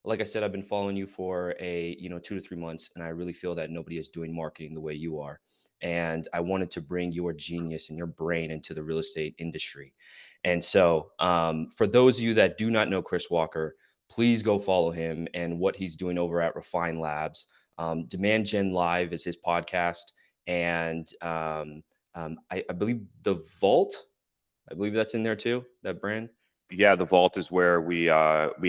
like I said, I've been following you for 2 to 3 months, and I really feel that nobody is doing marketing the way you are. And I wanted to bring your genius and your brain into the real estate industry. And so, for those of you that do not know Chris Walker, please go follow him and what he's doing over at Refine Labs. Demand Gen Live is his podcast, and I believe the Vault. I believe that's in there too. That brand. Yeah, the vault is where we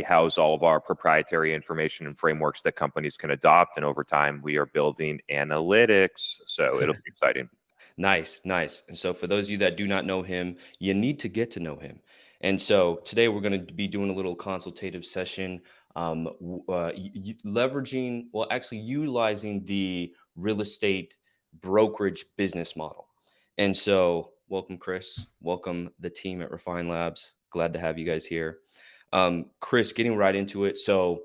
house all of our proprietary information and frameworks that companies can adopt. And over time, we are building analytics. So it'll be exciting. Nice, nice. And so, for those of you that do not know him, you need to get to know him. And so, today we're going to be doing a little consultative session, leveraging, well, actually utilizing the real estate brokerage business model. And so, welcome, Chris. Welcome the team at Refine Labs. Glad to have you guys here. Chris, getting right into it. So,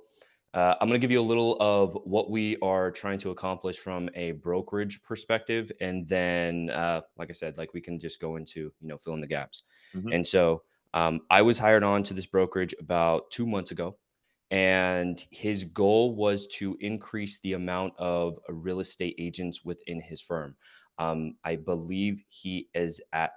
I'm going to give you a little of what we are trying to accomplish from a brokerage perspective, and then, like I said, like we can just go into fill in the gaps. Mhm. And so, I was hired on to this brokerage about 2 months ago, and his goal was to increase the amount of real estate agents within his firm. I believe he is at.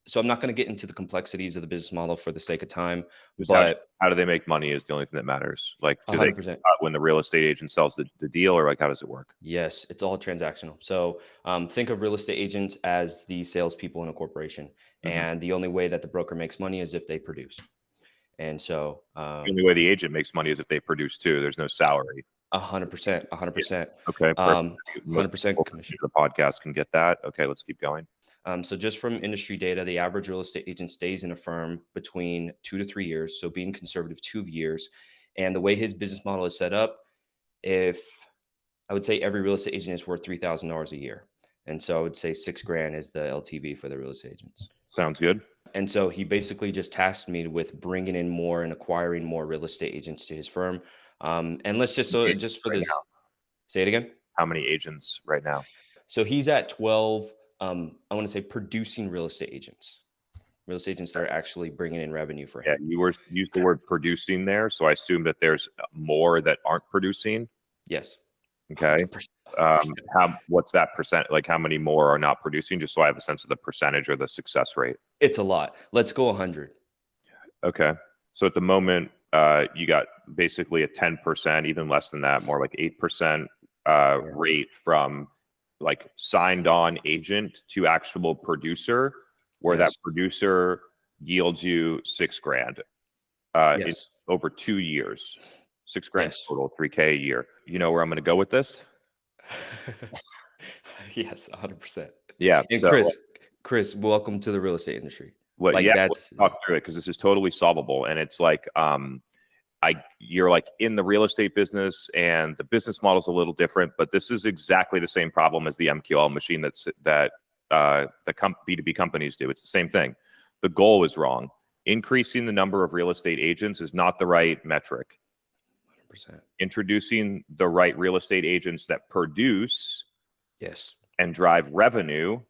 So I'm not going to get into the complexities of the business model for the sake of time, Just but how do they make money is the only thing that matters. Like, do they 100%. when the real estate agent sells the deal, or like how does it work? Yes, it's all transactional. So think of real estate agents as the salespeople in a corporation, Mhm. and the only way that the broker makes money is if they produce. And so, The only way the agent makes money is if they produce too. There's no salary. 100%, a hundred Yeah. percent, Okay. Perfect. Most 100% people listening commission. to the podcast can get that. Okay, let's keep going. So just from industry data, the average real estate agent stays in a firm between 2 to 3 years. So being conservative, 2 years. And the way his business model is set up, if I would say every real estate agent is worth $3,000 a year. And so I would say 6 grand is the LTV for the real estate agents. Sounds good. And so he basically just tasked me with bringing in more and acquiring more real estate agents to his firm. And let's just, so just for Right the, now, say it again. how many agents right now? So he's at 12, I want to say producing real estate agents that are actually bringing in revenue for Yeah, him. you were used the word producing there, so I assume that there's more that aren't producing. Yes. Okay. 100%. 100%. What's that percent? Like, how many more are not producing? Just so I have a sense of the percentage or the success rate. It's a lot. Let's go 100. Okay. So at the moment, you got basically a 10%, even less than that, more like 8% rate from like signed on agent to actual producer, where that Yes. producer yields you 6 grand. It's Yes. over 2 years, 6 grand Yes. total, 3K a year. You know where I'm going to go with this? Yes, 100%. Yeah. And So Chris, welcome to the real estate industry. what? Like Yeah, let's that's talk through it because this is totally solvable, and it's like you're like in the real estate business, and the business model is a little different, but this is exactly the same problem as the MQL machine that B2B companies do. It's the same thing. The goal is wrong. Increasing the number of real estate agents is not the right metric. 100%. Introducing the right real estate agents that produce Yes. and drive revenue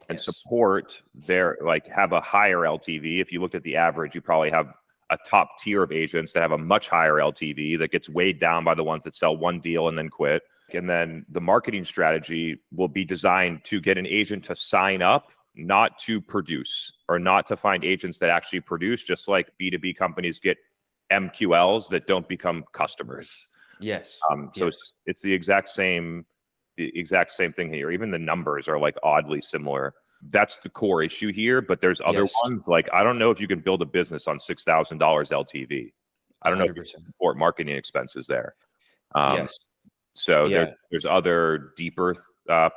and Yes. support their, like, have a higher LTV. If you looked at the average, you probably have a top tier of agents that have a much higher LTV that gets weighed down by the ones that sell one deal and then quit. And then the marketing strategy will be designed to get an agent to sign up, not to produce, or not to find agents that actually produce, just like B2B companies get MQLs that don't become customers. Yes. So Yes. it's the exact same thing here. Even the numbers are like oddly similar. That's the core issue here. But there's other Yes. ones. Like, I don't know if you can build a business on $6,000 LTV. I don't know if you 100%. can support marketing expenses there. Um, Yes. so Yeah. there's other deeper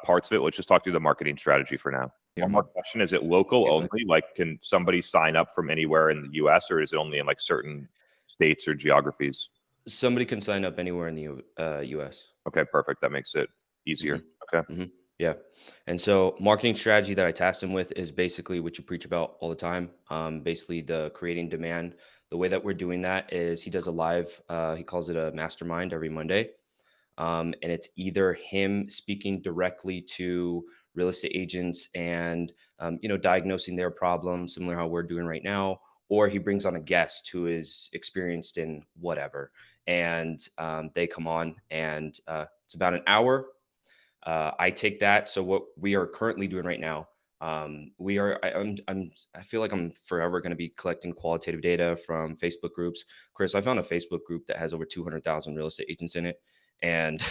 parts of it. Let's just talk through the marketing strategy for now. One more question: is it local Yeah, go only? Like, can somebody sign up from anywhere in the U.S., or is it only in like certain states or geographies? Somebody can sign up anywhere in the US. Okay, perfect. That makes it easier. Okay. Yeah. And so marketing strategy that I tasked him with is basically what you preach about all the time. Basically the creating demand. The way that we're doing that is he does a live, he calls it a mastermind every Monday. And it's either him speaking directly to real estate agents and diagnosing their problems, similar how we're doing right now, or he brings on a guest who is experienced in whatever. and they come on, and it's about an hour. I take that. So what we are currently doing right now, we are. I feel like I'm forever going to be collecting qualitative data from Facebook groups. Chris, I found a Facebook group that has over 200,000 real estate agents in it, and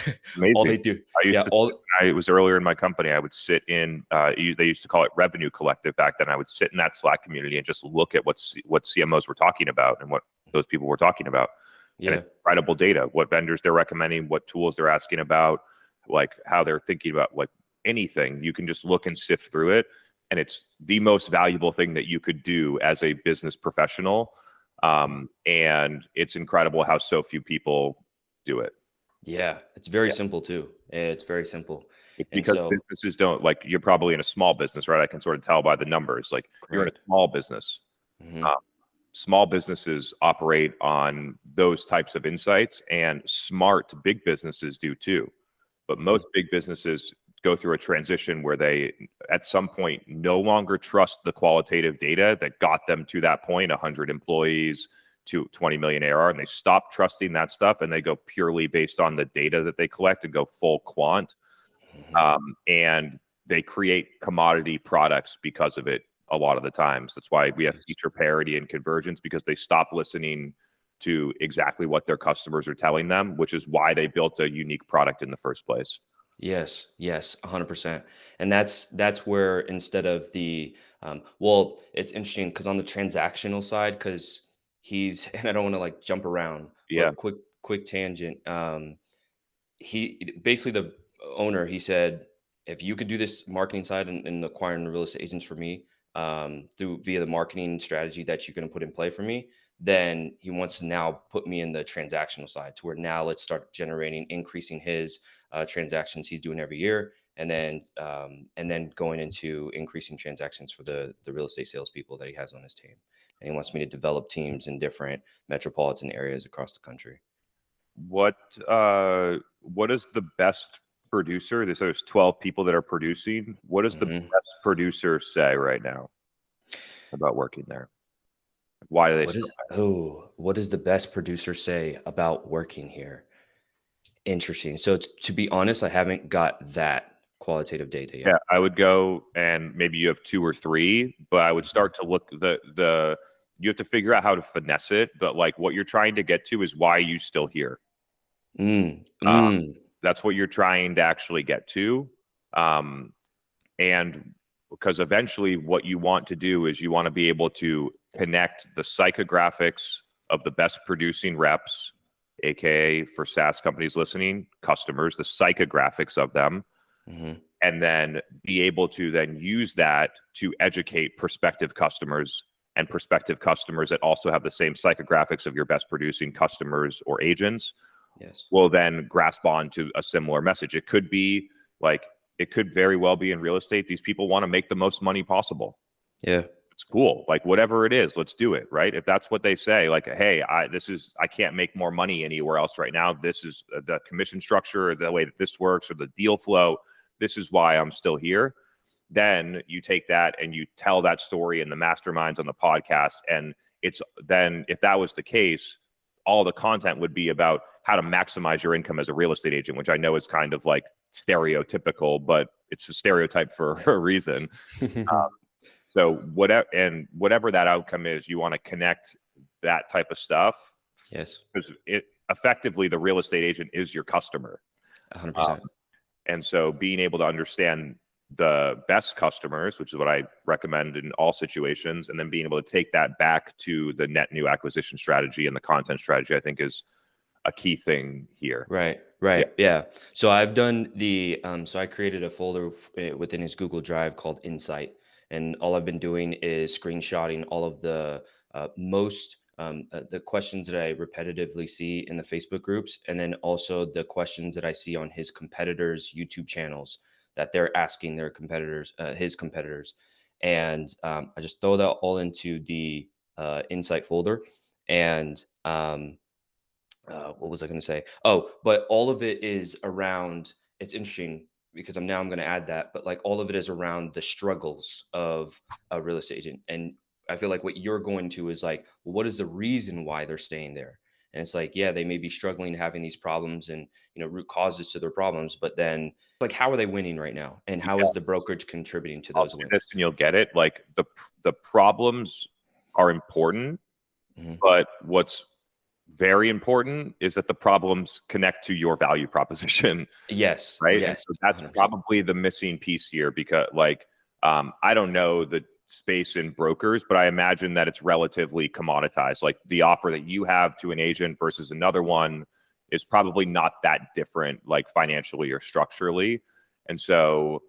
all Amazing. they do, I used yeah, to, all it was earlier in my company, I would sit in, they used to call it Revenue Collective back then. I would sit in that Slack community and just look at what CMOs were talking about and what those people were talking about. And yeah, it's incredible data, what vendors they're recommending, what tools they're asking about, like how they're thinking about like anything. You can just look and sift through it. And it's the most valuable thing that you could do as a business professional. And it's incredible how so few people do it. yeah. It's very simple too. It's very simple, It's and because so businesses don't like you're probably in a small business, right? I can sort of tell by the numbers. Like you're in a correct. small business. Hmm. Uh, Small businesses operate on those types of insights, and smart big businesses do too. But Hmm. most big businesses go through a transition where they, at some point, no longer trust the qualitative data that got them to that point, 100 employees to 20 million ARR, and they stop trusting that stuff and they go purely based on the data that they collect and go full quant. Hmm. And they create commodity products because of it a lot of the times. That's why we have Yes. feature parity and convergence, because they stop listening to exactly what their customers are telling them, which is why they built a unique product in the first place. Yes, yes, 100%. And that's where, instead of the well, it's interesting because on the transactional side, because he's and I don't want to like jump around, Yeah. but quick tangent. He basically, the owner, he said, if you could do this marketing side and acquiring the real estate agents for me, through via the marketing strategy that you're going to put in play for me, then he wants to now put me in the transactional side, to where now let's start generating, increasing his transactions he's doing every year, and then going into increasing transactions for the real estate salespeople that he has on his team. And he wants me to develop teams in different metropolitan areas across the country. What is the best producer? There's 12 people that are producing. What does the Mhm. best producer say right now about working there? Why do they still? What does the best producer say about working here? Interesting. So, to be honest, I haven't got that qualitative data Yeah, yet. I would go, and maybe you have two or three, but I would start to look the you have to figure out how to finesse it. But like what you're trying to get to is why are you still here. Mm, Uh, mm, that's what you're trying to actually get to. Um, and because eventually what you want to do is you want to be able to connect the psychographics of the best producing reps, aka for SaaS companies listening, customers, the psychographics of them, mhm. and then be able to then use that to educate prospective customers that also have the same psychographics of your best producing customers or agents Yes. will then grasp on to a similar message. It could be like, it could very well be in real estate. These people want to make the most money possible. Yeah. It's cool. Like whatever it is, let's do it. Right. If that's what they say, like, hey, I can't make more money anywhere else right now. This is the commission structure, or the way that this works, or the deal flow. This is why I'm still here. Then you take that and you tell that story in the masterminds on the podcast. And it's then, if that was the case, all the content would be about how to maximize your income as a real estate agent, which I know is kind of like stereotypical, but it's a stereotype for a reason. So whatever that outcome is, you want to connect that type of stuff, Yes. because it effectively, the real estate agent is your customer. Um, 100%. and so being able to understand the best customers, which is what I recommend in all situations, and then being able to take that back to the net new acquisition strategy and the content strategy, I think is a key thing here. Right. Yeah. Right. Yeah. So I've done so I created a folder within his Google Drive called Insight. And all I've been doing is screenshotting all of the questions that I repetitively see in the Facebook groups, and then also the questions that I see on his competitors' YouTube channels that they're asking their competitors, his competitors. And I just throw that all into the Insight folder. And what was I going to say? Oh, but all of it is around. It's interesting because I'm going to add that, but like all of it is around the struggles of a real estate agent, and I feel like what you're going to is like, well, what is the reason why they're staying there? And it's like, yeah, they may be struggling, having these problems and, root causes to their problems, but then like, how are they winning right now? And how Yeah, is the brokerage contributing to I'll those say this wins? and you'll get it. Like the problems are important, Hmm. but what's very important is that the problems connect to your value proposition. Yes. Right? And Yes. so that's 100%. probably the missing piece here because I don't know the space in brokers, but I imagine that it's relatively commoditized. Like the offer that you have to an agent versus another one is probably not that different, like financially or structurally. And so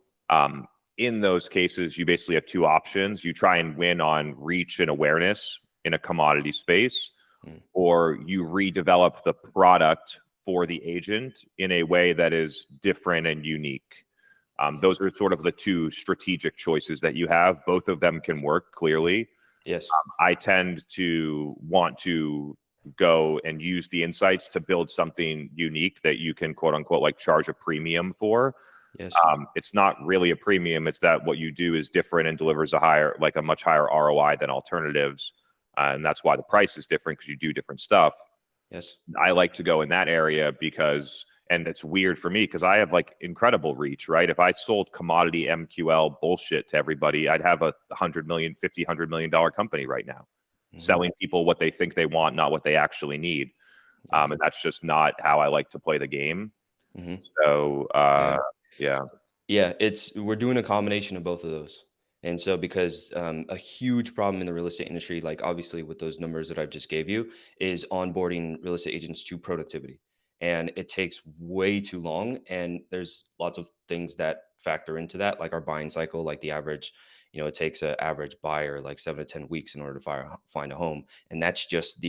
in those cases, you basically have two options. You try and win on reach and awareness in a commodity space, Mm. or you redevelop the product for the agent in a way that is different and unique. Those are sort of the two strategic choices that you have. Both of them can work clearly. Yes. I tend to want to go and use the insights to build something unique that you can quote unquote like charge a premium for. Yes. It's not really a premium. It's that what you do is different and delivers a much higher ROI than alternatives. And that's why the price is different because you do different stuff. Yes. I like to go in that area because, and it's weird for me because I have like incredible reach, right? If I sold commodity MQL bullshit to everybody, I'd have a 100 million, $50 million company right now, Hmm. selling people what they think they want, not what they actually need. Yeah. And that's just not how I like to play the game. Hmm. So, Yeah. yeah. Yeah, we're doing a combination of both of those. And so because a huge problem in the real estate industry, like obviously with those numbers that I've just gave you, is onboarding real estate agents to productivity. And it takes way too long. And there's lots of things that factor into that, like our buying cycle, like the average, it takes an average buyer like 7 to 10 weeks in order to find a home. And that's just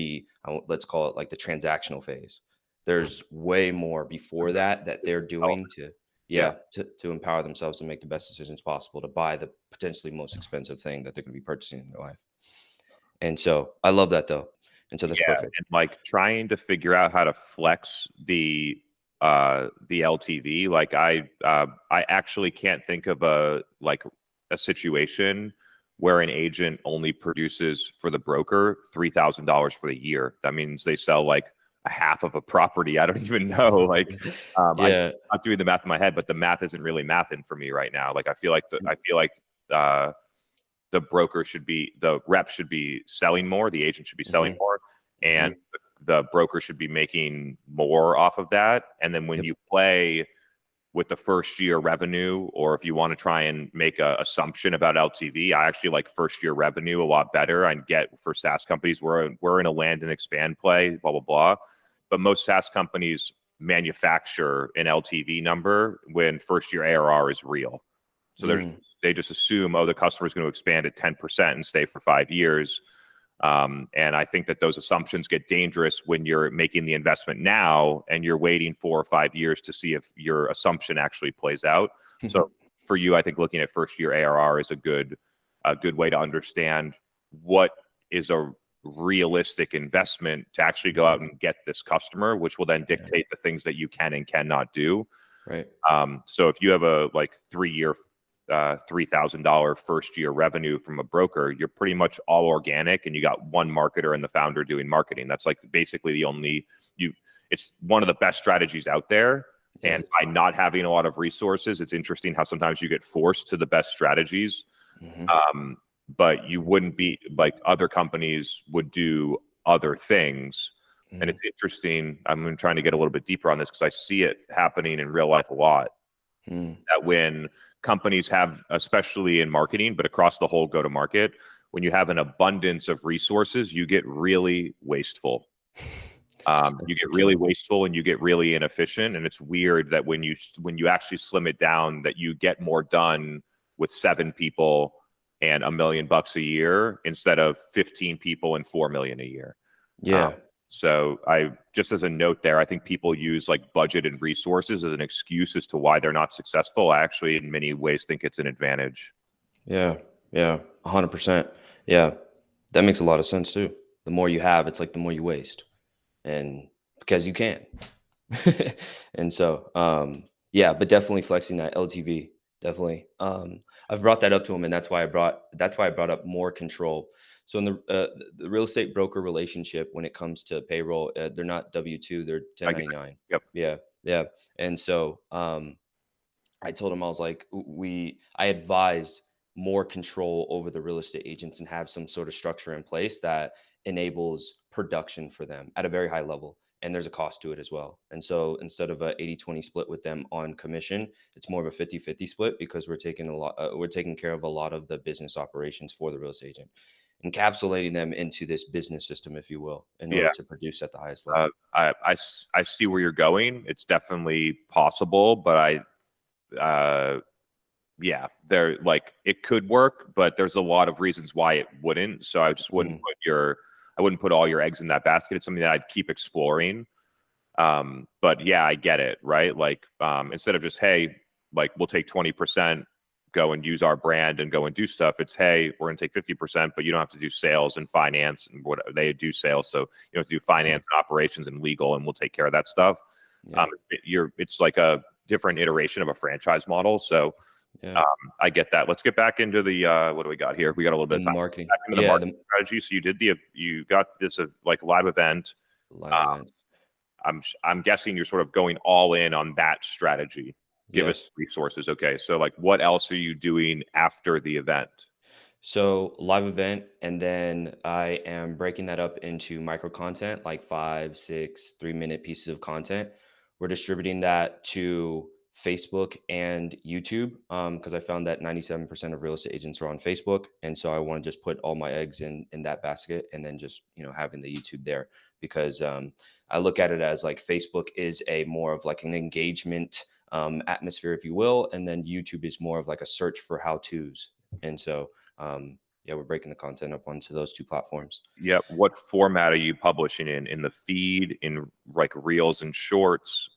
let's call it like the transactional phase. There's way more before that they're Business doing development. to, Yeah. yeah, to empower themselves and make the best decisions possible to buy the potentially most expensive thing that they're going to be purchasing in their life. And so I love that though. And so that's Yeah. perfect. And like trying to figure out how to flex the LTV. I actually can't think of a situation where an agent only produces for the broker $3,000 for the year. That means they sell like a half of a property. I don't even know. I'm Yeah. not doing the math in my head, but the math isn't really mathing for me right now. Like I feel like uh, the rep should be selling more, the agent should be selling Hmm. more, and Hmm. the broker should be making more off of that. And then when Yep. you play with the first year revenue, or if you want to try and make a assumption about LTV, I actually like first year revenue a lot better. I get for SaaS companies, we're in a land and expand play, blah blah blah. But most SaaS companies manufacture an LTV number when first year ARR is real. So Mm. they just assume, oh, the customer is going to expand at 10% and stay for 5 years. And I think that those assumptions get dangerous when you're making the investment now and you're waiting 4 or 5 years to see if your assumption actually plays out. So for you, I think looking at first year ARR is a good way to understand what is a realistic investment to actually go out and get this customer, which will then Yeah. dictate the things that you can and cannot do. Right. So if you have a like 3 year, $3,000 first year revenue from a broker, you're pretty much all organic, and you got one marketer and the founder doing marketing. That's like basically the only you. It's one of the best strategies out there. Yeah. And by not having a lot of resources, it's interesting how sometimes you get forced to the best strategies. Hmm. Um, but you wouldn't be like other companies would do other things. And Hmm. it's interesting. I'm trying to get a little bit deeper on this because I see it happening in real life a lot. Hmm. That when companies have, especially in marketing, but across the whole go to market, when you have an abundance of resources, you get really wasteful. You That's so get really true. wasteful and you get really inefficient. And it's weird that when you actually slim it down, that you get more done with 7 people and $1 million a year instead of 15 people and 4 million a year. Um, Yeah. so I just as a note there, I think people use like budget and resources as an excuse as to why they're not successful. I actually, in many ways, think it's an advantage. Yeah. Yeah. 100%. Yeah. That makes a lot of sense too. The more you have, it's like the more you waste. And because you can. And so, yeah, but definitely flexing that LTV, definitely. I've brought that up to him, and that's why I brought up more control. So in the real estate broker relationship, when it comes to payroll, they're not W-2, they're I get it. 1099. Yep. Yeah, yeah. And so I told him I was like, I advised more control over the real estate agents and have some sort of structure in place that enables production for them at a very high level. And there's a cost to it as well. And so instead of a 80-20 split with them on commission, it's more of a 50-50 split because we're taking care of a lot of the business operations for the real estate agent, encapsulating them into this business system, if you will, in order Yeah. to produce at the highest level. I see where you're going. It's definitely possible, but yeah, there like it could work, but there's a lot of reasons why it wouldn't. So I just wouldn't Mhm. I wouldn't put all your eggs in that basket. It's something that I'd keep exploring. But yeah, I get it, right? Like, instead of just, hey, like we'll take 20%, go and use our brand and go and do stuff. It's, hey, we're gonna take 50%, but you don't have to do sales and finance and what they do sales. So you don't have to do Mhm. finance and operations and legal, and we'll take care of that stuff. Yeah. It's like a different iteration of a franchise model. So Yeah. I get that. Let's get back into the what do we got here? We got a little bit The of time. marketing. Back into the Yeah. marketing The strategy. So you got this like live event. live Um, events. I'm guessing you're sort of going all in on that strategy. Give us Yes. resources. Okay. So like what else are you doing after the event? So live event, and then I am breaking that up into micro content, like 5, 6, 3-minute pieces of content. We're distributing that to Facebook and YouTube because I found that 97% of real estate agents are on Facebook, and so I want to just put all my eggs in that basket, and then just having the YouTube there because I look at it as like Facebook is a more of like an engagement atmosphere, if you will, and then YouTube is more of like a search for how tos, and so yeah, we're breaking the content up onto those two platforms. Yep. What format are you publishing in? In the feed, in like reels and shorts?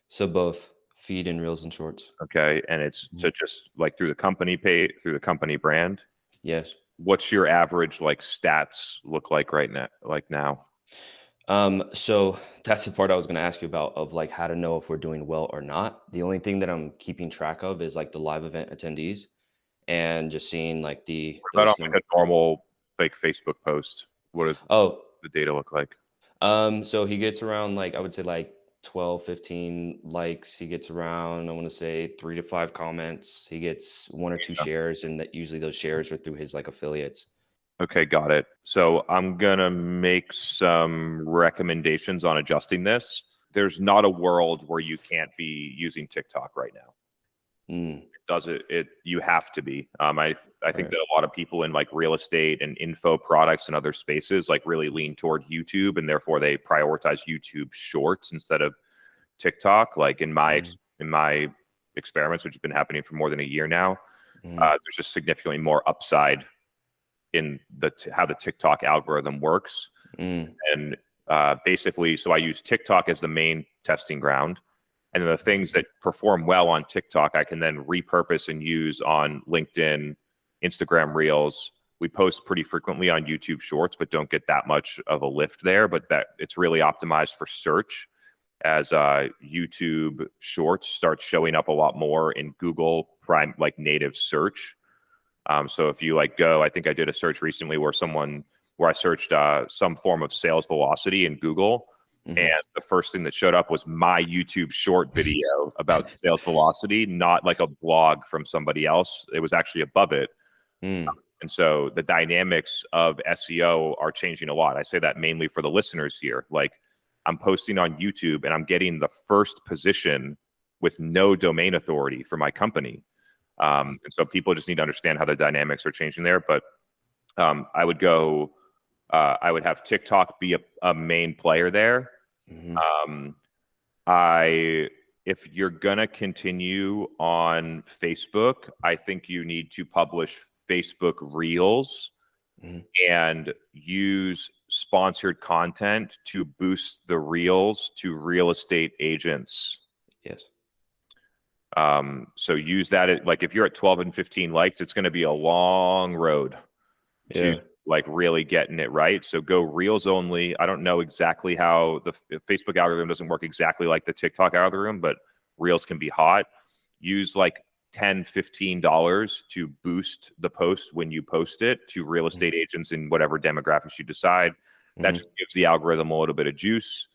So both feed and reels and shorts. Okay. And it's to Mhm. just like through the company pay, through the company brand. Yes. What's your average like stats look like right now? Like now? So that's the part I was going to ask you about of like how to know if we're doing well or not. The only thing that I'm keeping track of is like the live event attendees and just seeing like What about on those like numbers. a normal fake Facebook post? What does Oh, the data look like? so he gets around like I would say like 12, 15 likes. He gets around, I want to say 3 to 5 comments. He gets 1 or 2 Yeah. shares, and that usually those shares are through his like affiliates. Okay, got it. So I'm gonna make some recommendations on adjusting this. There's not a world where you can't be using TikTok right now. Mm, Does it you have to be. I think right. that a lot of people in like real estate and info products and other spaces like really lean toward YouTube, and therefore they prioritize YouTube shorts instead of TikTok. Like Mm, in my experiments, which have been happening for more than a year now, mm, there's just significantly more upside in how the TikTok algorithm works. mm, And basically, so I use TikTok as the main testing ground. And then the things that perform well on TikTok, I can then repurpose and use on LinkedIn, Instagram Reels. We post pretty frequently on YouTube Shorts, but don't get that much of a lift there. But that it's really optimized for search as YouTube Shorts starts showing up a lot more in Google Prime, like native search. So if you like go, I think I did a search recently where I searched some form of sales velocity in Google, and mhm. the first thing that showed up was my YouTube short video about sales velocity, not like a blog from somebody else. It was actually above it. Mm, And so the dynamics of SEO are changing a lot. I say that mainly for the listeners here. Like I'm posting on YouTube and I'm getting the first position with no domain authority for my company. And so people just need to understand how the dynamics are changing there. But I would go, I would have TikTok be a main player there. mhm, Um, I, if you're gonna continue on Facebook, I think you need to publish Facebook Reels mhm. and use sponsored content to boost the Reels to real estate agents. Yes. So use that like if you're at 12 and 15 likes, it's going to be a long road to Yeah. like really getting it right. So go reels only. I don't know exactly how the Facebook algorithm doesn't work exactly like the TikTok algorithm, but reels can be hot. Use like $10-15 to boost the post when you post it to real estate agents in whatever demographics you decide. That just gives the algorithm a little bit of juice.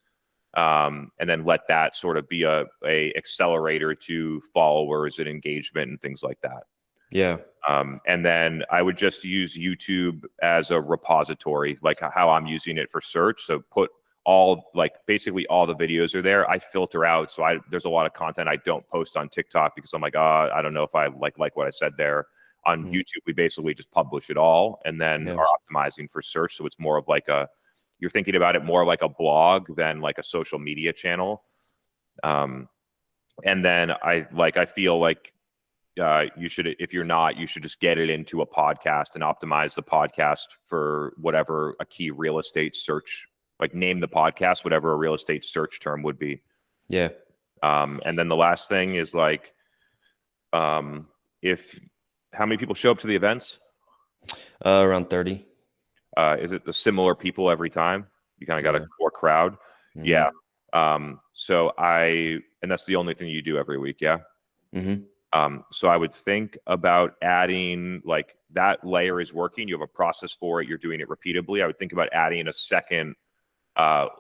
And then let that sort of be a accelerator to followers and engagement and things like that. Yeah. And then I would just use YouTube as a repository, like how I'm using it for search. So put basically all the videos are there. I filter out. So there's a lot of content I don't post on TikTok because I'm like, I don't know if I like what I said there. On YouTube, we basically just publish it all and then are optimizing for search. So it's more of like you're thinking about it more like a blog than like a social media channel. And then I feel like you should, if you're not, you should just get it into a podcast and optimize the podcast for whatever a key real estate search, like name the podcast, whatever a real estate search term would be. Yeah. And then the last thing is like, how many people show up to the events? Around 30. Is it the similar people every time? You kind of got a core crowd. Yeah. So and that's the only thing you do every week. Yeah. So I would think about adding, like, that layer is working. You have a process for it. You're doing it repeatedly. I would think about adding a second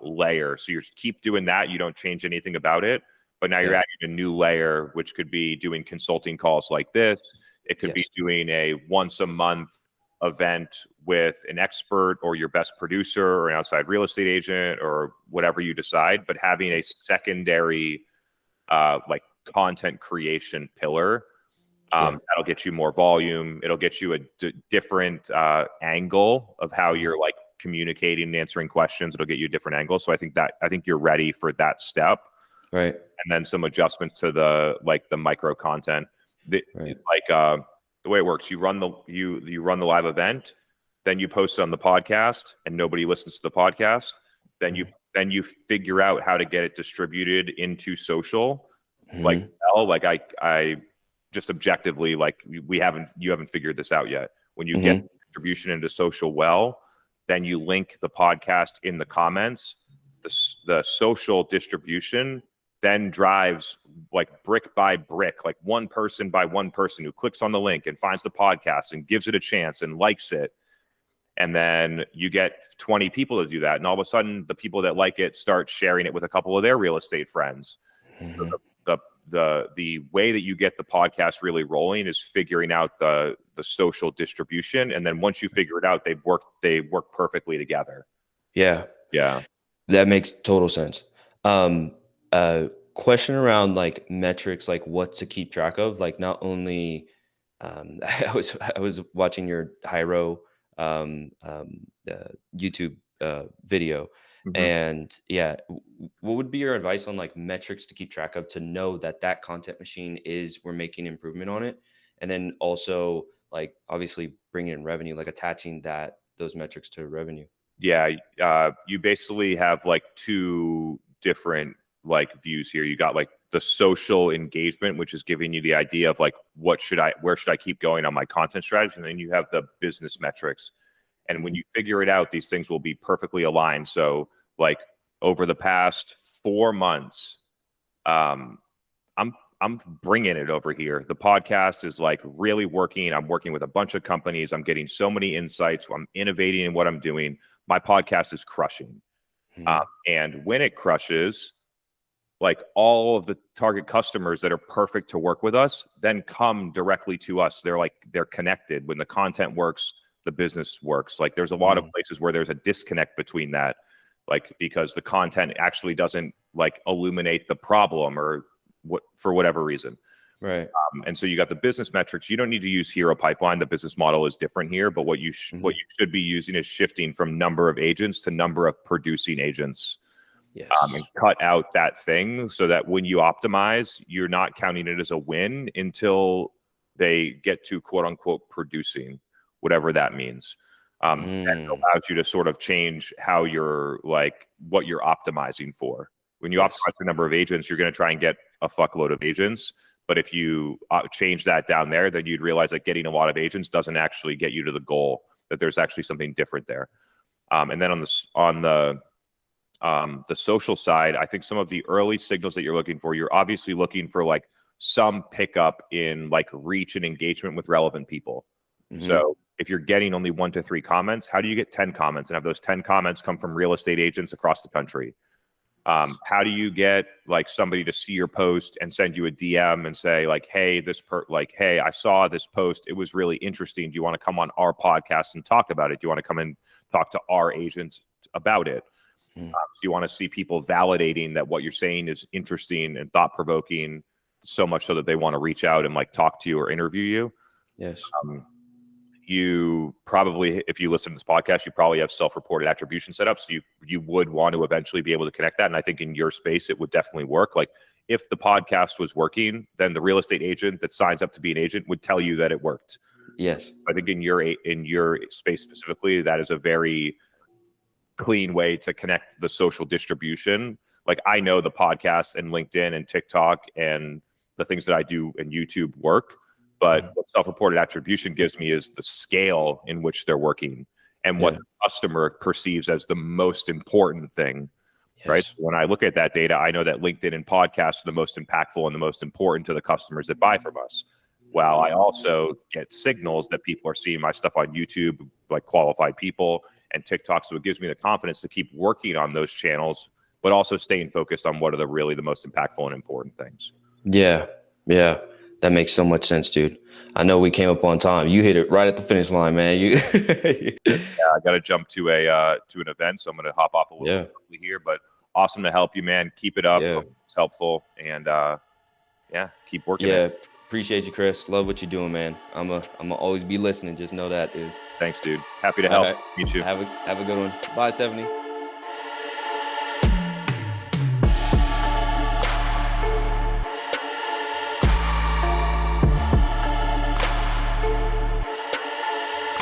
layer. So you keep doing that. You don't change anything about it, but now you're adding a new layer, which could be doing consulting calls like this. It could be doing a once a month event with an expert or your best producer or an outside real estate agent or whatever you decide, but having a secondary like content creation pillar. That'll get you more volume. It'll get you a different angle of how you're like communicating and answering questions. It'll get you a different angle. So I think you're ready for that step. Right. And then some adjustments to the micro content. The way it works, you run the live event, then you post it on the podcast and nobody listens to the podcast. Then you figure out how to get it distributed into social. I just objectively, like, you haven't figured this out yet. When you get distribution into social, then you link the podcast in the comments. The social distribution then drives, like, brick by brick, like one person by one person who clicks on the link and finds the podcast and gives it a chance and likes it. And then you get 20 people to do that. And all of a sudden, the people that like it start sharing it with a couple of their real estate friends. So the way that you get the podcast really rolling is figuring out the social distribution. And then once you figure it out, they work perfectly together. Yeah. Yeah. That makes total sense. Question around like metrics, like what to keep track of. Like, not only I was watching your Hyro YouTube video. And what would be your advice on like metrics to keep track of, to know that content machine we're making improvement on it? And then also, like, obviously bringing in revenue, like attaching those metrics to revenue. Yeah. You basically have like two different like views here. You got like the social engagement, which is giving you the idea of like, where should I keep going on my content strategy? And then you have the business metrics. And when you figure it out, these things will be perfectly aligned. So like over the past 4 months, I'm bringing it over here. The podcast is like really working. I'm working with a bunch of companies. I'm getting so many insights. I'm innovating in what I'm doing. My podcast is crushing. And when it crushes, like, all of the target customers that are perfect to work with us then come directly to us. They're connected. When the content works, the business works. Like, there's a lot of places where there's a disconnect between that, like, because the content actually doesn't like illuminate the problem or for whatever reason. Right. And so you got the business metrics. You don't need to use Hero Pipeline. The business model is different here, but what you should be using is shifting from number of agents to number of producing agents. Yes. And cut out that thing so that when you optimize, you're not counting it as a win until they get to quote unquote producing, whatever that means. That allows you to sort of change how you're like, what you're optimizing for. When you optimize the number of agents, you're going to try and get a fuckload of agents. But if you change that down there, then you'd realize that getting a lot of agents doesn't actually get you to the goal, that there's actually something different there. And then on the social side, I think some of the early signals that you're looking for, you're obviously looking for like some pickup in like reach and engagement with relevant people. So if you're getting only 1 to 3 comments, how do you get 10 comments and have those 10 comments come from real estate agents across the country? How do you get like somebody to see your post and send you a DM and say like, hey, hey, I saw this post. It was really interesting. Do you want to come on our podcast and talk about it? Do you want to come and talk to our agents about it? Do you want to see people validating that what you're saying is interesting and thought provoking so much so that they want to reach out and like talk to you or interview you? Yes. You probably, if you listen to this podcast, you probably have self-reported attribution set up. So you would want to eventually be able to connect that. And I think in your space, it would definitely work. Like if the podcast was working, then the real estate agent that signs up to be an agent would tell you that it worked. Yes. I think in your space specifically, that is a very clean way to connect the social distribution. Like I know the podcast and LinkedIn and TikTok and the things that I do in YouTube work. But what self-reported attribution gives me is the scale in which they're working and what the customer perceives as the most important thing, right? So when I look at that data, I know that LinkedIn and podcasts are the most impactful and the most important to the customers that buy from us. Well, I also get signals that people are seeing my stuff on YouTube, like qualified people, and TikTok. So it gives me the confidence to keep working on those channels, but also staying focused on what are really the most impactful and important things. Yeah. Yeah. That makes so much sense, dude. I know we came up on time. You hit it right at the finish line, man. Yeah, I got to jump to an event, so I'm going to hop off a little bit quickly here. But awesome to help you, man. Keep it up. It's helpful, and keep working. Yeah, appreciate you, Chris. Love what you're doing, man. I'm a always be listening. Just know that, dude. Thanks, dude. Happy to help. Right. You too. Have a good one. Bye, Stephanie.